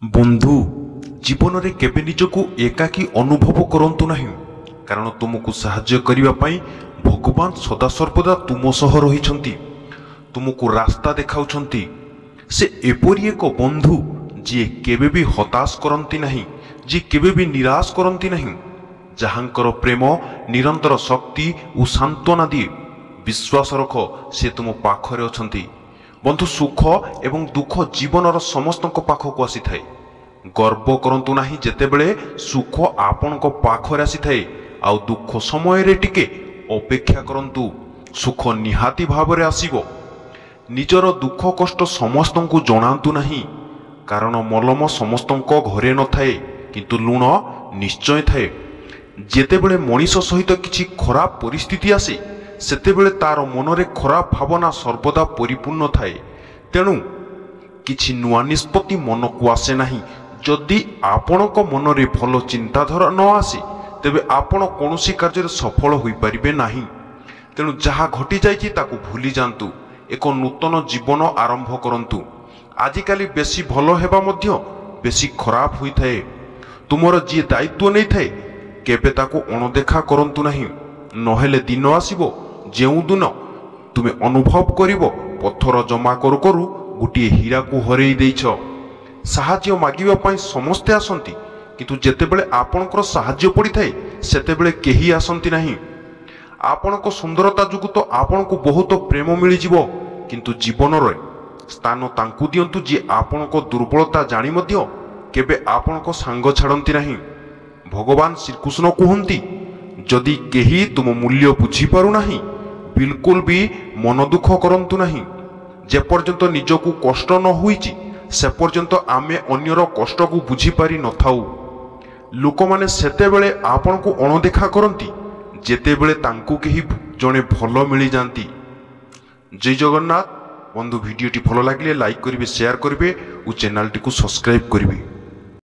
बंधु जीवन में केबे निजकु एकाकी अनुभव करंतु नहीं, कारण तुमको साहाय्य करिबा पई भगवान सदासर्वदा तुम सह रहिछंती, तुमको रास्ता देखाउछंती। से एपरि एक बंधु जी केबे भी हताश करंती नहीं, जी केबे भी निराश करंती नहीं, जहांकर प्रेम निरंतर शक्ति और सांत्वना दिए। विश्वास रख, से तुम पाखरे अछंती। बंधु सुख एवं दुख जीवनर समस्तक पाखक आसी थाए। गर्व करंतु नाही जेतेबेले सुख आपणक पाखरे आसी थाए, आउ दुख समय रे टिके अपेक्षा करंतु, सुख निहाती भावरे आसीबो। निजर दुख कष्ट समस्तंकु जणांतु नाही, कारण मलम समस्तंक घरे न थाए, किंतु लुण निश्चय थाए। जेतेबेले मनीष सहित किछि खराब परिस्थिति आसे, सेतेबेले तार मनरे खराब भावना सर्वदा परिपूर्ण थाए। तेणु किछि नुआ निष्पत्ति मन को आसे नाही। जदि आपणक मनरे भल चिंताधारा न आसे, तेबे आपण कौनसी कार्य सफल होई परिबे नाही। तेणु जहा घटी जाइछि ताकू भूली जांतु, एक नूतन जीवन आरंभ करंतु। आजिकाली बेसी भल हेबा मध्य बेसी खराब होई थाए। तुमर जी दायित्व नै थाए, केबे ताकू अणदेखा करंतु नाही, नहेले दिन आसीबो जेउ दिन तुमे अनुभव करिवो पत्थर जमा करू करू गोटे हीरा को हरेई देइछ। साहाय्य मागिबा पई समस्ते आसंती, किंतु जेतेबेले आपणकर साहाय्य पड़ी थाए सेतेबेले केही आसंती नाही। आपणक सुंदरता जुगु तो आपणको बहुत प्रेम मिली जिवो, किंतु जीवन रे स्थान तांकु दियंतु जे आपणको दुर्बलता जानी मध्य केबे आपणको सांग छाड़ंती नाही। भगवान श्रीकृष्ण कहंती, जदि केही तुम मूल्य बुझी पारु नाही, बिल्कुल भी मन दुख करंतु नाही। जे पर्यंत निजकु कष्ट न होईची, से पर्यंत आमे अन्यर कष्ट को बुझी पारि न थाउ। लोक माने सेतेबेले आपण को अणदेखा करंती, जेतेबेले तांकु केही जणे भलो मिली जांती। जय जगन्नाथ। बंधु भिडियोटी भलो लागिले लाइक करिवे, शेयर करिवे और चैनल टी को सब्सक्राइब करिवे।